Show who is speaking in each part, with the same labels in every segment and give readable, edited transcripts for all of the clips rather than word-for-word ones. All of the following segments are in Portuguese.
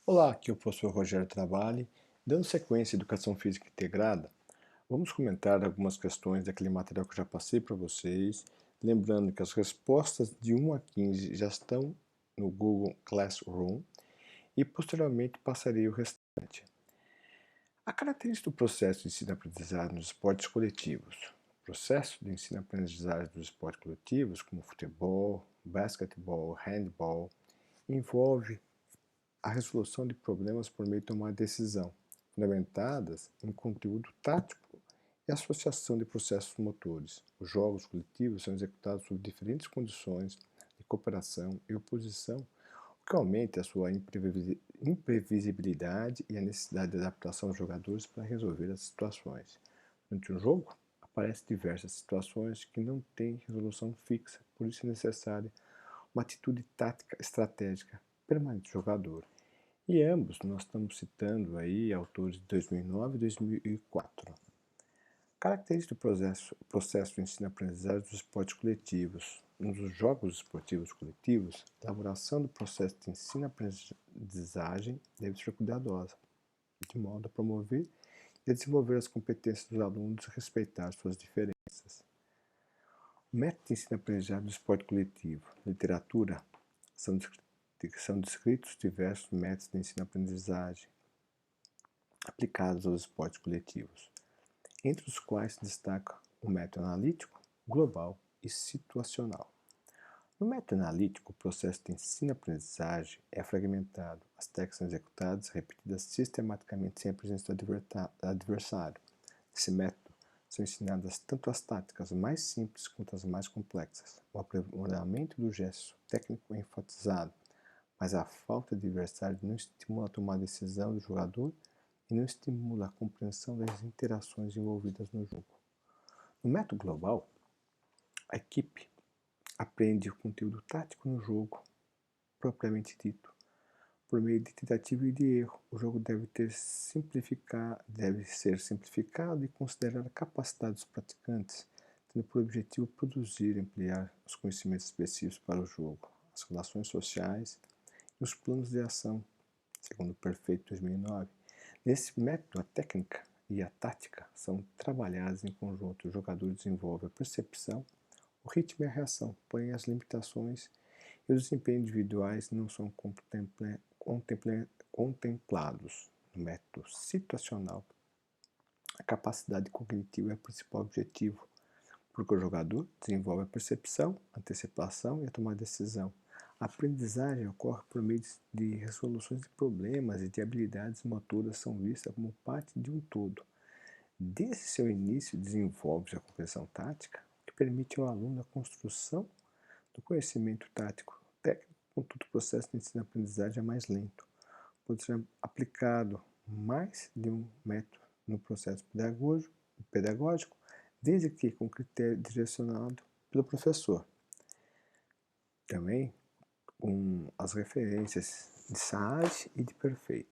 Speaker 1: Olá, aqui é o professor Rogério Traballi. Dando sequência à Educação Física Integrada, vamos comentar algumas questões daquele material que eu já passei para vocês, lembrando que as respostas de 1 a 15 já estão no Google Classroom e posteriormente passarei o restante. A característica do processo de ensino-aprendizagem nos esportes coletivos. O processo de ensino-aprendizagem dos esportes coletivos, como futebol, basquetebol, handball, envolve a resolução de problemas por meio de tomar decisão, fundamentadas em conteúdo tático e associação de processos motores. Os jogos coletivos são executados sob diferentes condições de cooperação e oposição, o que aumenta a sua imprevisibilidade e a necessidade de adaptação dos jogadores para resolver as situações. Durante um jogo, aparecem diversas situações que não têm resolução fixa, por isso é necessária uma atitude tática estratégica permanente do jogador. E ambos nós estamos citando aí autores de 2009 e 2004. Característica do processo de ensino-aprendizagem dos esportes coletivos. Nos jogos esportivos coletivos, a elaboração do processo de ensino-aprendizagem deve ser cuidadosa, de modo a promover e a desenvolver as competências dos alunos e respeitar suas diferenças. O método de ensino-aprendizagem do esporte coletivo. Literatura. São descritos diversos métodos de ensino-aprendizagem aplicados aos esportes coletivos, entre os quais se destaca o método analítico, global e situacional. No método analítico, o processo de ensino-aprendizagem é fragmentado. As técnicas são executadas e repetidas sistematicamente sem a presença do adversário. Nesse método, são ensinadas tanto as táticas mais simples quanto as mais complexas. O aprimoramento do gesto técnico é enfatizado, mas a falta de adversário não estimula a tomar a decisão do jogador e não estimula a compreensão das interações envolvidas no jogo. No método global, a equipe aprende o conteúdo tático no jogo, propriamente dito. Por meio de tentativa e de erro, o jogo deve ser simplificado e considerar a capacidade dos praticantes, tendo por objetivo produzir e ampliar os conhecimentos específicos para o jogo, as relações sociais e os planos de ação, segundo o Perfeito 2009. Nesse método, a técnica e a tática são trabalhadas em conjunto. O jogador desenvolve a percepção, o ritmo e a reação, porém as limitações e os desempenhos individuais não são contemplados. No método situacional, a capacidade cognitiva é o principal objetivo, porque o jogador desenvolve a percepção, a antecipação e a tomada de decisão. A aprendizagem ocorre por meio de resoluções de problemas e de habilidades motoras são vistas como parte de um todo. Desde seu início, desenvolve-se a compreensão tática, que permite ao aluno a construção do conhecimento tático técnico, contudo o processo de ensino-aprendizagem é mais lento. Pode ser aplicado mais de um método no processo pedagógico, desde que com critério direcionado pelo professor. Também com as referências de Saad e de Perfeito.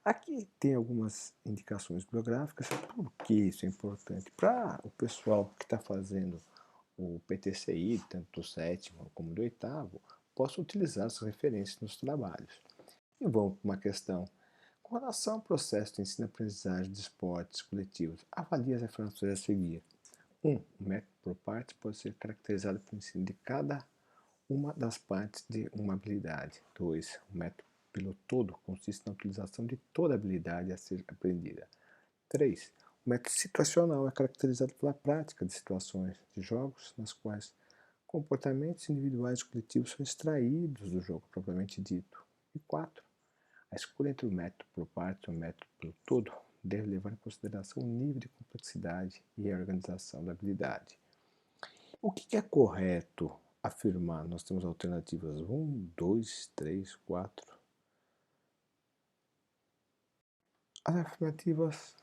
Speaker 1: Aqui tem algumas indicações bibliográficas, por que isso é importante? Para o pessoal que está fazendo o PTCI, tanto do sétimo como do oitavo, possa utilizar essas referências nos trabalhos. E vamos para uma questão. Com relação ao processo de ensino-aprendizagem de esportes coletivos, avalie as informações a seguir. 1. O método por partes pode ser caracterizado pelo ensino de cada uma das partes de uma habilidade. 2. O método pelo todo consiste na utilização de toda habilidade a ser aprendida. 3. O método situacional é caracterizado pela prática de situações de jogos nas quais comportamentos individuais e coletivos são extraídos do jogo propriamente dito. E 4. A escolha entre o método por parte e o método pelo todo deve levar em consideração o nível de complexidade e a organização da habilidade. O que é correto afirmar? Nós temos alternativas 1, 2, 3, 4. As afirmativas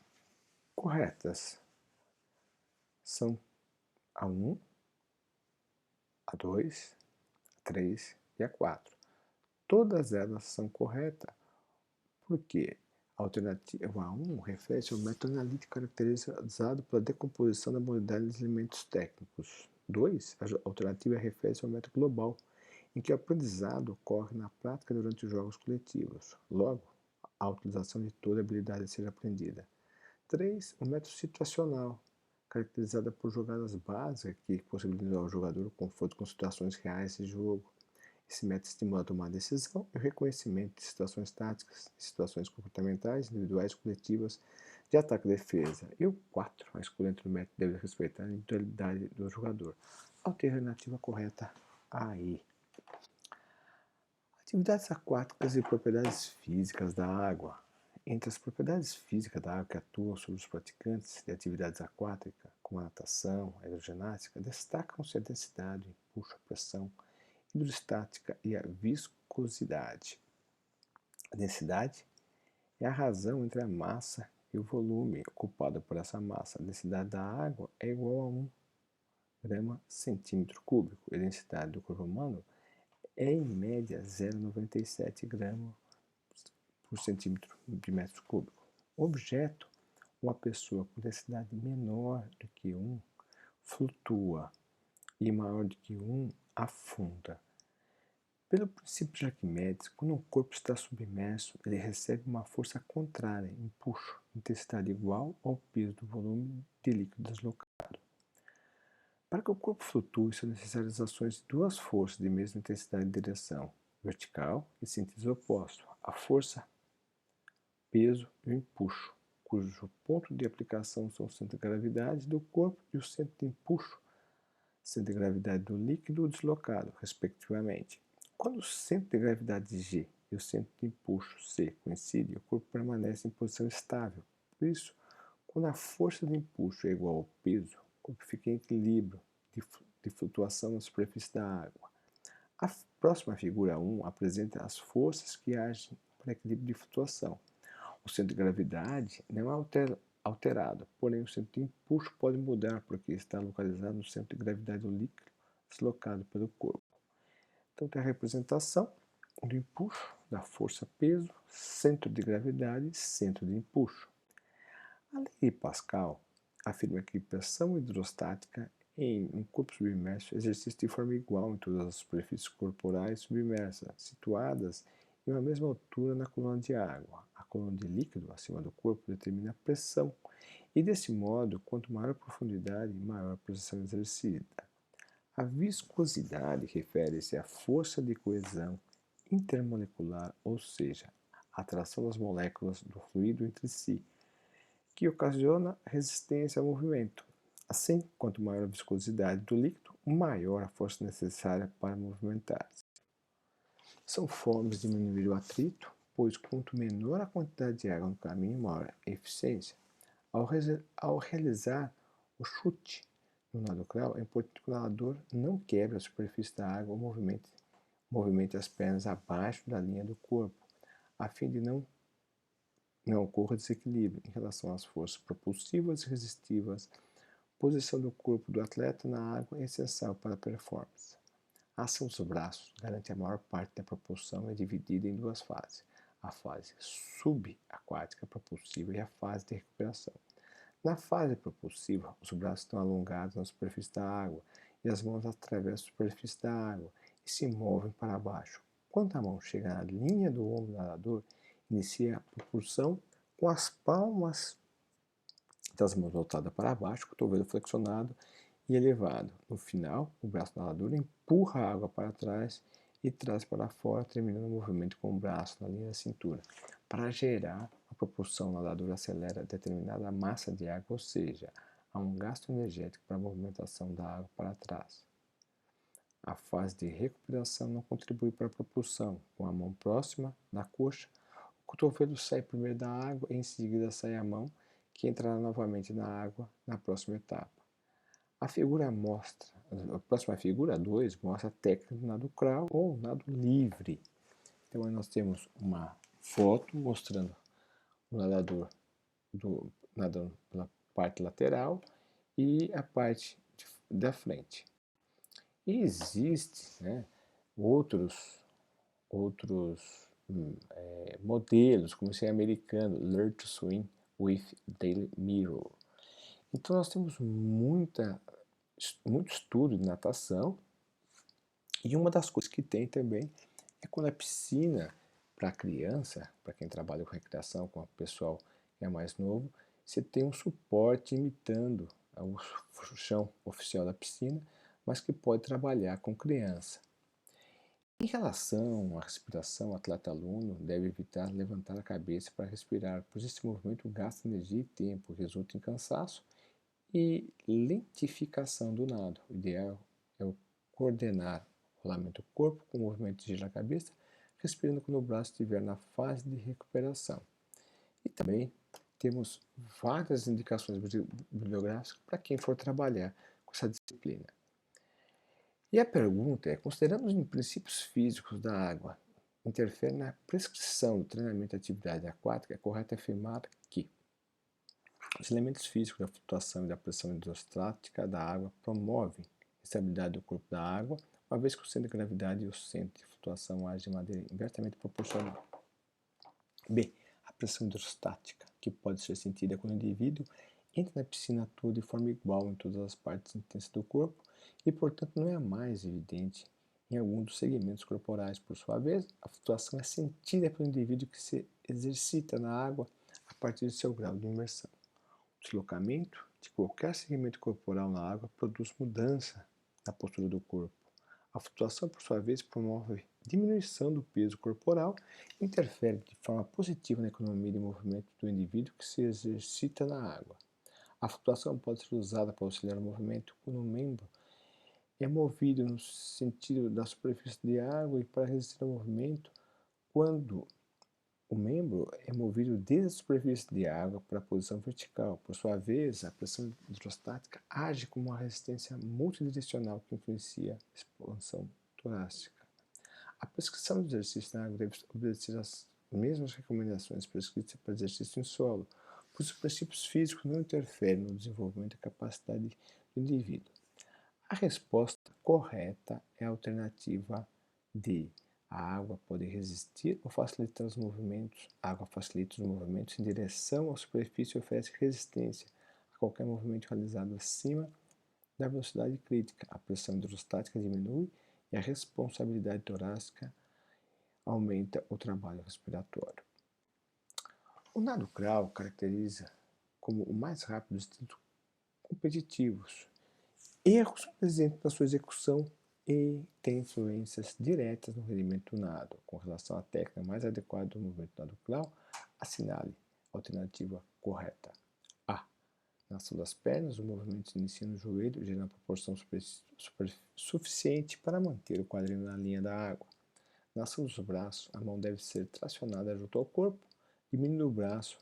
Speaker 1: corretas são a 1, a 2, a 3 e a 4. Todas elas são corretas, porque a alternativa 1 refere-se ao método analítico caracterizado pela decomposição da modalidade de elementos técnicos. 2, a alternativa refere-se ao método global, em que o aprendizado ocorre na prática durante os jogos coletivos. Logo, a utilização de toda habilidade a ser aprendida. 3. O método situacional, caracterizada por jogadas básicas que possibilitam ao jogador o conforto com situações reais de jogo. Esse método estimula a tomar decisão e o reconhecimento de situações táticas, de situações comportamentais, individuais e coletivas, de ataque e defesa. E o 4. A escolha entre o método deve respeitar a individualidade do jogador. Alternativa correta aí. Atividades aquáticas e propriedades físicas da água. Entre as propriedades físicas da água que atuam sobre os praticantes de atividades aquáticas, como a natação, a hidroginástica, destacam-se a densidade, o impulso, a pressão, a hidrostática e a viscosidade. A densidade é a razão entre a massa e o volume ocupado por essa massa. A densidade da água é igual a 1 grama centímetro cúbico. E a densidade do corpo humano é, em média, 0,97 gramas por centímetro de metro cúbico. O objeto, uma pessoa com densidade menor do que 1, flutua e maior do que 1, afunda. Pelo princípio de Arquimedes, quando um corpo está submerso, ele recebe uma força contrária, empuxo, intensidade igual ao peso do volume de líquido deslocado. Para que o corpo flutue, são necessárias ações de duas forças de mesma intensidade e direção, vertical e sentido oposto. A força, peso e o empuxo, cujo ponto de aplicação são o centro de gravidade do corpo e o centro de empuxo, centro de gravidade do líquido deslocado, respectivamente. Quando o centro de gravidade G e o centro de empuxo C coincidem, o corpo permanece em posição estável. Por isso, quando a força do empuxo é igual ao peso, o corpo fica em equilíbrio de flutuação na superfície da água. A próxima figura 1 apresenta as forças que agem para equilíbrio de flutuação. O centro de gravidade não é alterado, porém o centro de empuxo pode mudar porque está localizado no centro de gravidade do líquido deslocado pelo corpo. Então tem a representação do empuxo, da força-peso, centro de gravidade e centro de empuxo. A lei de Pascal afirma que pressão hidrostática em um corpo submerso exerce de forma igual em todas as superfícies corporais submersas, situadas em uma mesma altura na coluna de água. A coluna de líquido acima do corpo determina a pressão, e desse modo, quanto maior a profundidade, maior a pressão exercida. A viscosidade refere-se à força de coesão intermolecular, ou seja, a atração das moléculas do fluido entre si, que ocasiona resistência ao movimento. Assim, quanto maior a viscosidade do líquido, maior a força necessária para movimentar-se. São formas de diminuir o atrito, pois quanto menor a quantidade de água no caminho, maior a eficiência. Ao realizar o chute no nadocral, é importante que o nadador não quebre a superfície da água ou movimente as pernas abaixo da linha do corpo, a fim de não ocorra desequilíbrio em relação às forças propulsivas e resistivas. Posição do corpo do atleta na água é essencial para a performance. A ação dos braços garante a maior parte da propulsão e é dividida em duas fases: a fase subaquática propulsiva e a fase de recuperação. Na fase propulsiva, os braços estão alongados na superfície da água e as mãos atravessam a superfície da água e se movem para baixo. Quando a mão chega na linha do ombro do nadador, inicia a propulsão com as palmas das mãos voltadas para baixo, cotovelo flexionado e elevado. No final, o braço do nadador empurra a água para trás e traz para fora, terminando o movimento com o braço na linha da cintura. Para gerar a propulsão, o nadador acelera determinada massa de água, ou seja, há um gasto energético para a movimentação da água para trás. A fase de recuperação não contribui para a propulsão. Com a mão próxima da coxa, o cotovelo sai primeiro da água e em seguida sai a mão, que entrará novamente na água na próxima etapa. A próxima figura 2 mostra a técnica do nado crawl ou nado livre. Então aí nós temos uma foto mostrando o nadador nadando pela parte lateral e a parte da frente. E existe, né, outros modelos, como esse americano, Learn to Swim with Daily Mirror. Então nós temos muito estudo de natação E uma das coisas que tem também é quando a piscina, para criança, para quem trabalha com recreação, com o pessoal que é mais novo, você tem um suporte imitando o chão oficial da piscina, mas que pode trabalhar com criança. Em relação à respiração, o atleta-aluno deve evitar levantar a cabeça para respirar, pois esse movimento gasta energia e tempo, resulta em cansaço e lentificação do nado. O ideal é coordenar o rolamento do corpo com o movimento de girar a cabeça, respirando quando o braço estiver na fase de recuperação. E também temos várias indicações bibliográficas para quem for trabalhar com essa disciplina. E a pergunta é, considerando os princípios físicos da água, interfere na prescrição do treinamento de atividade aquática, é correto afirmar que os elementos físicos da flutuação e da pressão hidrostática da água promovem a estabilidade do corpo da água, uma vez que o centro de gravidade e o centro de flutuação agem de maneira inversamente proporcional. B. A pressão hidrostática, que pode ser sentida quando o indivíduo entra na piscina atua de forma igual em todas as partes intensas do corpo e, portanto, não é a mais evidente em algum dos segmentos corporais. Por sua vez, a flutuação é sentida pelo indivíduo que se exercita na água a partir de seu grau de imersão. O deslocamento de qualquer segmento corporal na água produz mudança na postura do corpo. A flutuação, por sua vez, promove diminuição do peso corporal e interfere de forma positiva na economia de movimento do indivíduo que se exercita na água. A flutuação pode ser usada para auxiliar o movimento quando o membro é movido no sentido da superfície de água e para resistir ao movimento quando o membro é movido desde a superfície de água para a posição vertical. Por sua vez, a pressão hidrostática age como uma resistência multidirecional que influencia a expansão torácica. A prescrição de exercício na água deve obedecer às mesmas recomendações prescritas para exercício em solo, pois os princípios físicos não interferem no desenvolvimento da capacidade do indivíduo. A resposta correta é a alternativa D. A água pode resistir ou facilitar os movimentos. A água facilita os movimentos em direção à superfície e oferece resistência a qualquer movimento realizado acima da velocidade crítica. A pressão hidrostática diminui e a responsabilidade torácica aumenta o trabalho respiratório. O nado crawl caracteriza como o mais rápido dos estilos competitivos. Erros presentes na sua execução e tem influências diretas no rendimento do nado. Com relação à técnica mais adequada do movimento do nado crawl, assinale a alternativa correta. A. Na ação das pernas, o movimento se inicia no joelho, gerando proporção suficiente para manter o quadril na linha da água. Na ação dos braços, a mão deve ser tracionada junto ao corpo, diminuindo o braço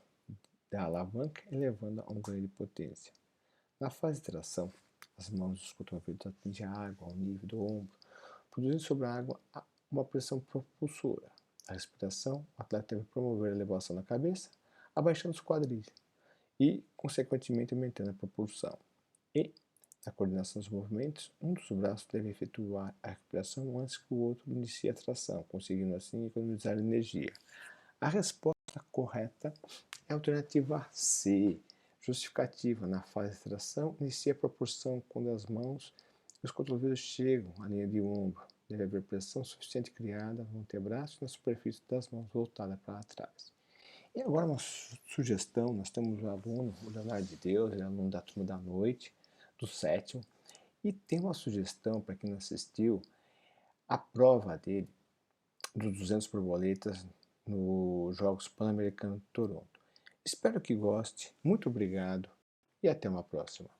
Speaker 1: da alavanca, elevando a um ganho de potência. Na fase de tração, as mãos dos cotovelos atingem a água ao nível do ombro, produzindo sobre a água uma pressão propulsora. A respiração, o atleta deve promover a elevação da cabeça, abaixando os quadris e, consequentemente, aumentando a propulsão. E, na coordenação dos movimentos, um dos braços deve efetuar a recuperação antes que o outro inicie a tração, conseguindo assim economizar energia. A resposta correta é a alternativa C. Justificativa. Na fase de tração, inicia a propulsão quando as mãos e os cotovelos chegam à linha de ombro. Deve haver pressão suficiente criada no antebraço e na superfície das mãos voltada para trás. E agora uma sugestão, nós temos um aluno, o Leonardo de Deus, ele é aluno da turma da noite, do 7º, e tem uma sugestão para quem não assistiu, a prova dele, dos 200 borboletas nos Jogos Pan-Americanos de Toronto. Espero que goste, muito obrigado e até uma próxima.